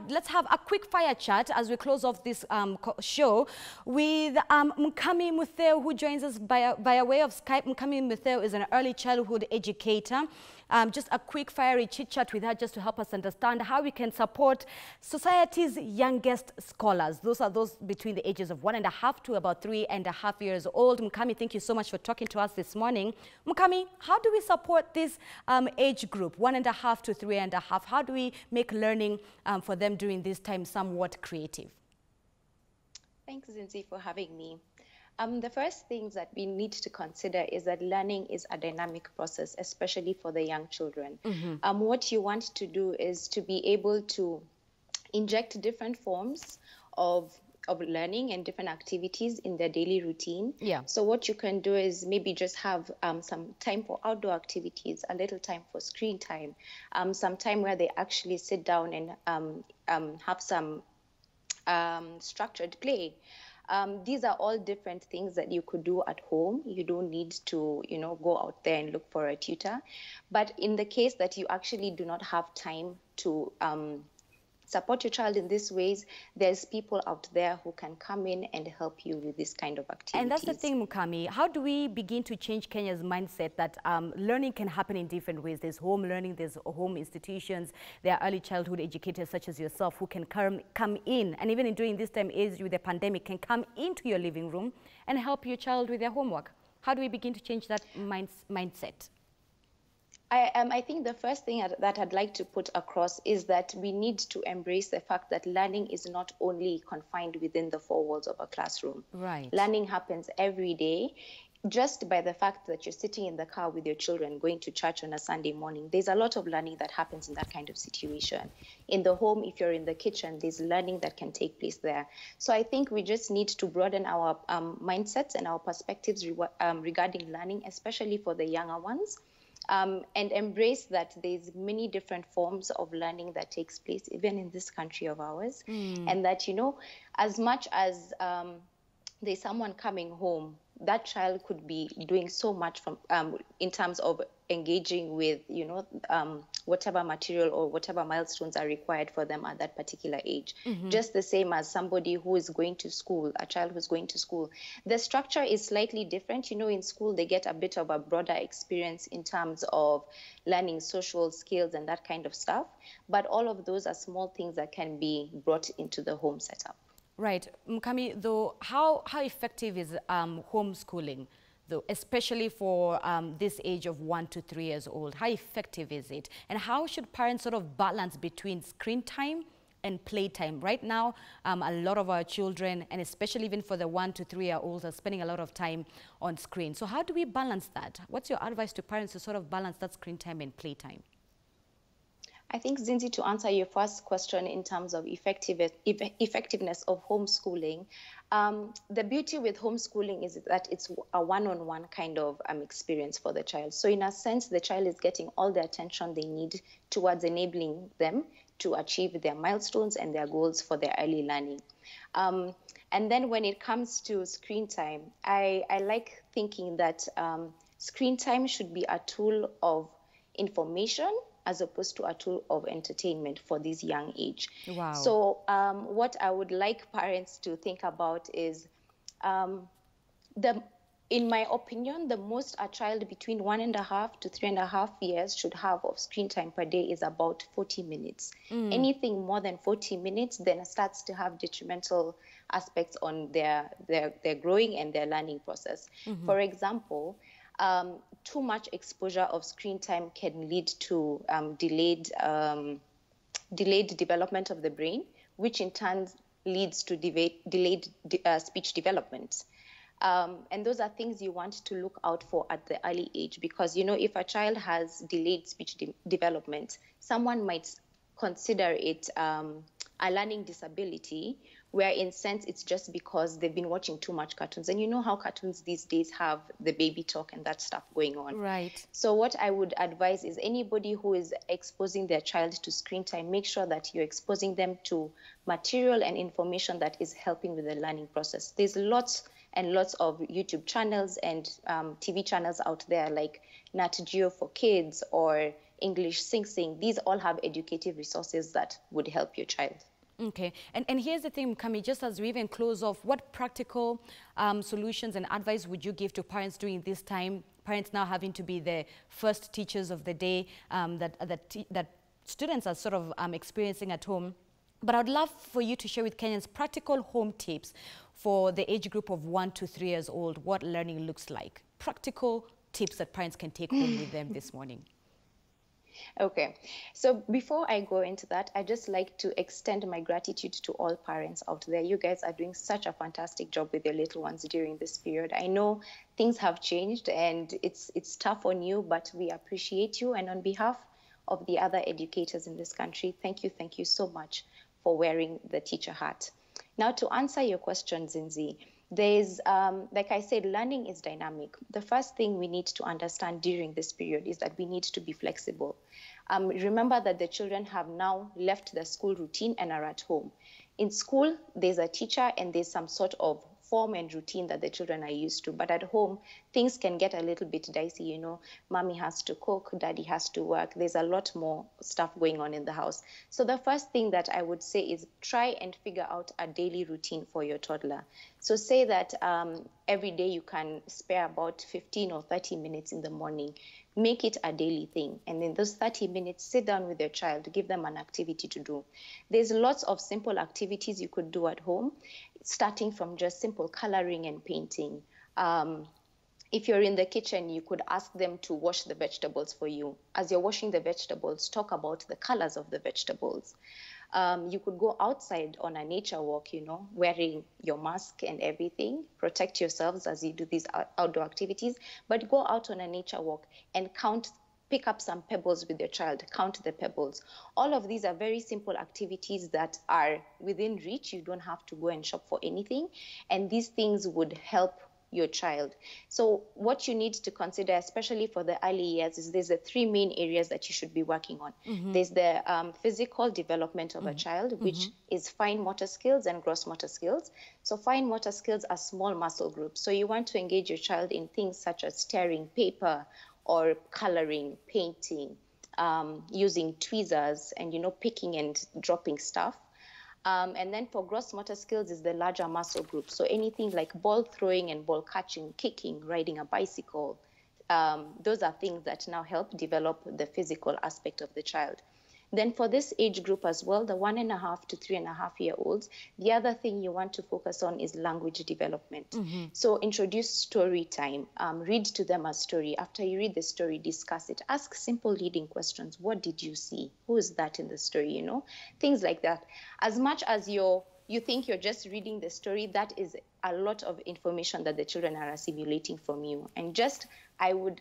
Let's have a quick fire chat as we close off this show with Mukami Mutheu, who joins us via way of Skype. Mukami Mutheu is an early childhood educator. Just a quick fiery chit chat with her just to help us understand how we can support society's youngest scholars. Those are those between the ages of 1.5 to about 3.5 years old. Mukami, thank you so much for talking to us this morning. Mukami, how do we support this age group, 1.5 to 3.5? How do we make learning for them during this time somewhat creative? Thanks, Zinzi, for having me. The first things that we need to consider is that learning is a dynamic process, especially for the young children. What you want to do is to be able to inject different forms of learning and different activities in their daily routine. So what you can do is maybe just have some time for outdoor activities, a little time for screen time, some time where they actually sit down and have some structured play. These are all different things that you could do at home. You don't need to, go out there and look for a tutor. But in the case that you actually do not have time to support your child in these ways, there's people out there who can come in and help you with this kind of activities. And that's the thing, Mukami. How do we begin to change Kenya's mindset that learning can happen in different ways? There's home learning, there's home institutions, there are early childhood educators such as yourself who can come in, and even during this time is with the pandemic, can come into your living room and help your child with their homework. How do we begin to change that mindset? I think the first thing that I'd like to put across is that we need to embrace the fact that learning is not only confined within the four walls of a classroom. Right. Learning happens every day. Just by the fact that you're sitting in the car with your children going to church on a Sunday morning, there's a lot of learning that happens in that kind of situation. In the home, if you're in the kitchen, there's learning that can take place there. So I think we just need to broaden our mindsets and our perspectives regarding learning, especially for the younger ones. And embrace that there's many different forms of learning that takes place even in this country of ours. And that, as much as there's someone coming home, that child could be doing so much from in terms of engaging with, whatever material or whatever milestones are required for them at that particular age. Just the same as somebody who is going to school, a child who's going to school. The structure is slightly different. In school, they get a bit of a broader experience in terms of learning social skills and that kind of stuff. But all of those are small things that can be brought into the home setup. Right. Mukami, though, how effective is homeschooling, though, especially for this age of 1 to 3 years old? How effective is it? And how should parents sort of balance between screen time and playtime? Right now, a lot of our children, and especially even for the 1 to 3 year olds, are spending a lot of time on screen. So how do we balance that? What's your advice to parents to sort of balance that screen time and playtime? I think, Zinzi, to answer your first question in terms of effectiveness of homeschooling, the beauty with homeschooling is that it's a one-on-one kind of experience for the child. So in a sense, the child is getting all the attention they need towards enabling them to achieve their milestones and their goals for their early learning. And then when it comes to screen time, I like thinking that screen time should be a tool of information as opposed to a tool of entertainment for this young age. Wow. So what I would like parents to think about is, in my opinion, the most a child between 1.5 to 3.5 years should have of screen time per day is about 40 minutes. Anything more than 40 minutes then starts to have detrimental aspects on their growing and their learning process. For example, too much exposure of screen time can lead to delayed development of the brain, which in turn leads to delayed speech development. And those are things you want to look out for at the early age, because, if a child has delayed speech development, someone might consider it a learning disability, where in sense it's just because they've been watching too much cartoons. And you know how cartoons these days have the baby talk and that stuff going on. Right. So what I would advise is anybody who is exposing their child to screen time, make sure that you're exposing them to material and information that is helping with the learning process. There's lots and lots of YouTube channels and TV channels out there like Nat Geo for Kids or English, Sing. These all have educative resources that would help your child. Okay, and here's the thing, Mukami, just as we even close off, what practical solutions and advice would you give to parents during this time? Parents now having to be the first teachers of the day that students are sort of experiencing at home. But I'd love for you to share with Kenyans practical home tips for the age group of 1 to 3 years old, what learning looks like. Practical tips that parents can take home with them this morning. Okay, so before I go into that, I just like to extend my gratitude to all parents out there. You guys are doing such a fantastic job with your little ones during this period. I know things have changed and it's tough on you, but we appreciate you. And on behalf of the other educators in this country, thank you so much for wearing the teacher hat. Now, to answer your question, Zinzi, there's, like I said, learning is dynamic. The first thing we need to understand during this period is that we need to be flexible. Remember that the children have now left the school routine and are at home. In school, there's a teacher and there's some sort of form and routine that the children are used to. But at home, things can get a little bit dicey, you know. Mommy has to cook, daddy has to work. There's a lot more stuff going on in the house. So the first thing that I would say is try and figure out a daily routine for your toddler. So say that every day you can spare about 15 or 30 minutes in the morning. Make it a daily thing. And in those 30 minutes, sit down with your child, give them an activity to do. There's lots of simple activities you could do at home, starting from just simple coloring and painting. If you're in the kitchen, you could ask them to wash the vegetables for you. As you're washing the vegetables, talk about the colors of the vegetables. You could go outside on a nature walk, you know, wearing your mask and everything. Protect yourselves as you do these outdoor activities, but go out on a nature walk and pick up some pebbles with your child, count the pebbles. All of these are very simple activities that are within reach. You don't have to go and shop for anything. And these things would help your child. So what you need to consider, especially for the early years, is there's the 3 main areas that you should be working on. There's the physical development of a child, which is fine motor skills and gross motor skills. So fine motor skills are small muscle groups. So you want to engage your child in things such as tearing paper or coloring, painting, using tweezers and, you know, picking and dropping stuff. And then for gross motor skills is the larger muscle group. So anything like ball throwing and ball catching, kicking, riding a bicycle, those are things that now help develop the physical aspect of the child. Then for this age group as well, the 1.5 to 3.5-year-olds, the other thing you want to focus on is language development. So introduce story time. Read to them a story. After you read the story, discuss it. Ask simple leading questions. What did you see? Who is that in the story? You know, things like that. As much as you think you're just reading the story, that is a lot of information that the children are assimilating from you. And I would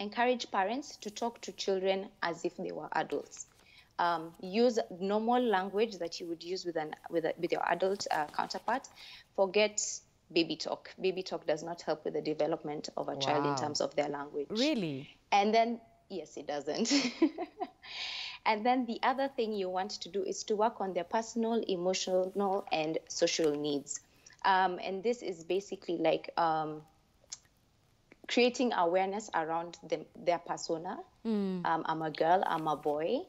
encourage parents to talk to children as if they were adults. Use normal language that you would use with your adult counterpart. Forget baby talk. Baby talk does not help with the development of a child in terms of their language. Really? And then, yes, it doesn't. And then the other thing you want to do is to work on their personal, emotional, and social needs. And this is basically like creating awareness around their persona. I'm a girl, I'm a boy.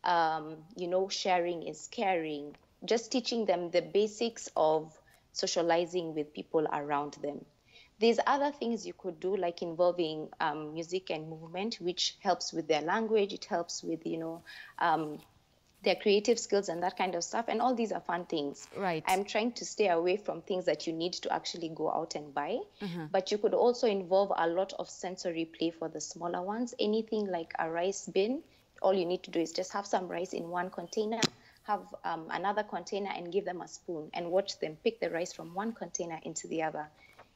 You know, sharing is caring. Just teaching them the basics of socializing with people around them. There's other things you could do, like involving music and movement, which helps with their language. It helps with, you know, their creative skills and that kind of stuff. And all these are fun things. Right. I'm trying to stay away from things that you need to actually go out and buy. But you could also involve a lot of sensory play for the smaller ones. Anything like a rice bin, all you need to do is just have some rice in one container, have another container and give them a spoon and watch them pick the rice from one container into the other.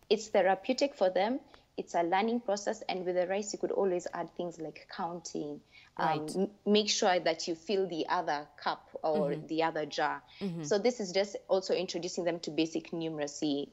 It's therapeutic for them. It's a learning process. And with the rice, you could always add things like counting. Make sure that you fill the other cup or the other jar. So this is just also introducing them to basic numeracy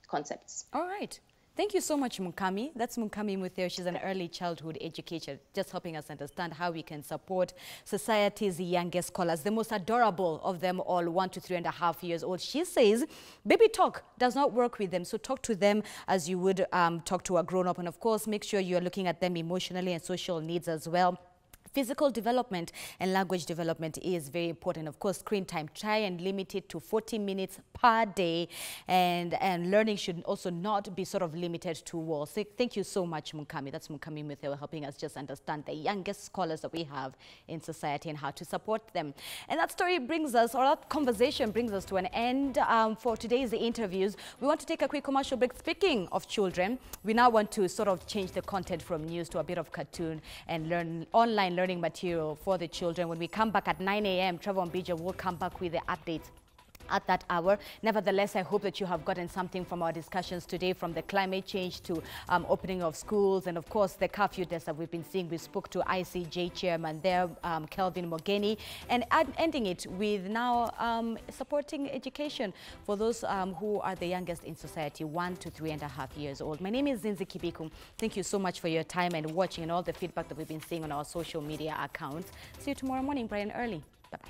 concepts. All right. Thank you so much, Mukami. That's Mukami Mutheu. She's an early childhood educator, just helping us understand how we can support society's youngest scholars, the most adorable of them all, 1 to 3.5 years old. She says baby talk does not work with them, so talk to them as you would talk to a grown-up. And of course, make sure you're looking at them emotionally and social needs as well. Physical development and language development is very important. Of course, screen time, try and limit it to 40 minutes per day, and learning should also not be sort of limited to walls. So thank you so much, Mukami. That's Mukami Mutheu, helping us just understand the youngest scholars that we have in society and how to support them. And that story brings us, or that conversation brings us to an end for today's interviews. We want to take a quick commercial break. Speaking of children, we now want to sort of change the content from news to a bit of cartoon and online learning material for the children. When we come back at 9 a.m., Trevor and Bija will come back with the updates at that hour. Nevertheless, I hope that you have gotten something from our discussions today, from the climate change to opening of schools, and of course the curfew deaths that we've been seeing. We spoke to ICJ chairman there, Kelvin Mogeni, and ending it with now supporting education for those who are the youngest in society, 1 to 3.5 years old. My name is Zinzi Kibiku. Thank you so much for your time and watching and all the feedback that we've been seeing on our social media accounts. See you tomorrow morning bright and early. Bye-bye.